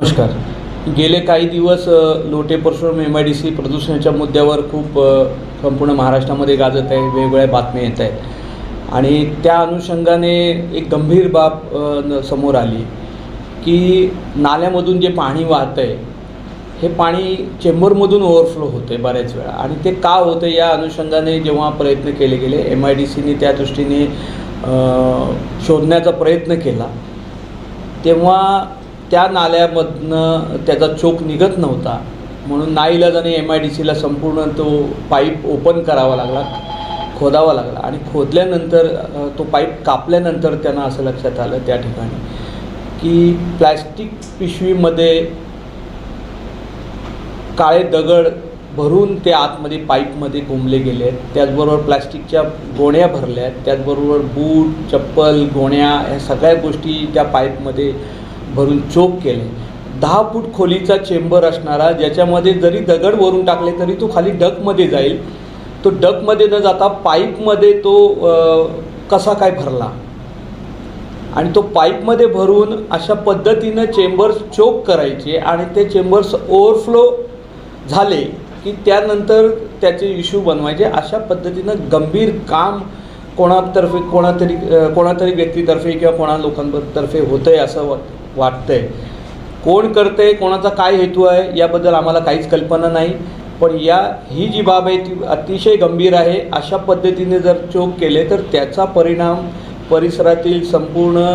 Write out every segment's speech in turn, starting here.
नमस्कार. गेले काही दिवस लोटे परशुराम MIDC प्रदूषणाच्या मुद्द्यावर खूप संपूर्ण महाराष्ट्रामध्ये गाजत आहे. वेगवेगळ्या बातम्या येत आहेत आणि त्या अनुषंगाने एक गंभीर बाब समोर आली की नाल्यामधून जे पाणी वाहतं आहे हे पाणी चेंबरमधून ओव्हरफ्लो होते बऱ्याच वेळा. आणि ते का होतं या अनुषंगाने जेव्हा प्रयत्न केले गेले, MIDCने त्या दृष्टीने शोधण्याचा प्रयत्न केला, तेव्हा त्या नाल्यामधनं त्याचा चोक निघत नव्हता. म्हणून नाईलाजाने MIDCला संपूर्ण तो पाईप ओपन करावा लागला, खोदावा लागला. आणि खोदल्यानंतर तो पाईप कापल्यानंतर त्यांना असं लक्षात आलं त्या ठिकाणी की प्लॅस्टिक पिशवीमध्ये काळे दगड भरून ते आतमध्ये पाईपमध्ये घुमले गेले आहेत. त्याचबरोबर प्लॅस्टिकच्या गोण्या भरल्या आहेत. त्याचबरोबर बूट, चप्पल, गोण्या ह्या सगळ्या गोष्टी त्या पाईपमध्ये भरून चोक केले. 10 फूट खोलीचा चेंबर असणारा, ज्याच्यामध्ये जरी दगड वरून टाकले तरी तो खाली डकमध्ये जाईल, तो डकमध्ये न जाता पाईपमध्ये तो कसा काय भरला. आणि तो पाईपमध्ये भरून अशा पद्धतीनं चेंबर्स चोक करायचे आणि ते चेंबर्स ओव्हरफ्लो झाले की त्यानंतर त्याचे इश्यू बनवायचे. अशा पद्धतीनं गंभीर काम कोणातरी व्यक्तीतर्फे किंवा कोणा लोकांतर्फे होतं आहे असं वाटतं आहे. कोण करतं आहे, कोणाचा काय हेतू आहे याबद्दल आम्हाला काहीच कल्पना नाही. पण ही जी बाब आहे ती अतिशय गंभीर आहे. अशा पद्धतीने जर चोक केले तर त्याचा परिणाम परिसरातील संपूर्ण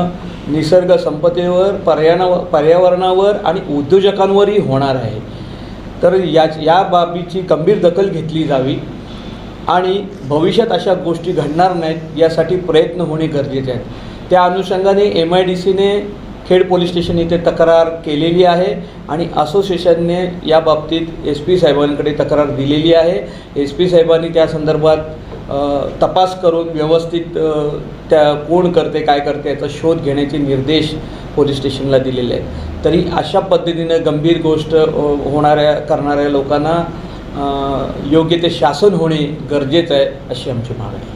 निसर्ग संपदेवर, पर्यावरणावर आणि उद्योजकांवरही होणार आहे. तर या बाबीची गंभीर दखल घेतली जावी आणि भविष्यात अशा गोष्टी घडणार नाहीत यासाठी प्रयत्न होणे गरजेचे आहेत. त्या अनुषंगाने MIDCने खेड पोलीस स्टेशन इथे तक्रार केलेली आहे आणि असोसिएशनने या बाबतीत SP साहेबांकडे तक्रार दिलेली आहे. SP साहेबांनी त्या संदर्भात तपास करून व्यवस्थित त्या कोण करते काय करते याचा शोध घेण्याचे निर्देश पोलीस स्टेशनला दिलेले आहेत. तरी अशा पद्धतीनं गंभीर गोष्ट करणाऱ्या लोकांना योग्य ते शासन होणे गरजेचं आहे अशी आमची मागणी आहे.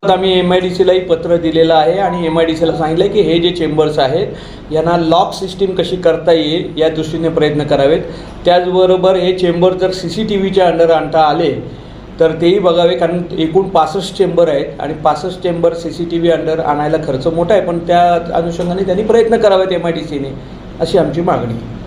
आम्ही MIDCलाही पत्र दिलेलं आहे आणि MIDCला सांगितलं आहे की हे जे चेंबर्स आहेत यांना लॉक सिस्टीम कशी करता येईल या दृष्टीने प्रयत्न करावेत. त्याचबरोबर हे चेंबर जर CCTVच्या अंडर आणता आले तर तेही बघावे, कारण एकूण 65 चेंबर आहेत आणि 65 चेंबर CCTV अंडर आणायला खर्च मोठा आहे. पण त्या अनुषंगाने त्यांनी प्रयत्न करावेत MIDCने अशी आमची मागणी आहे.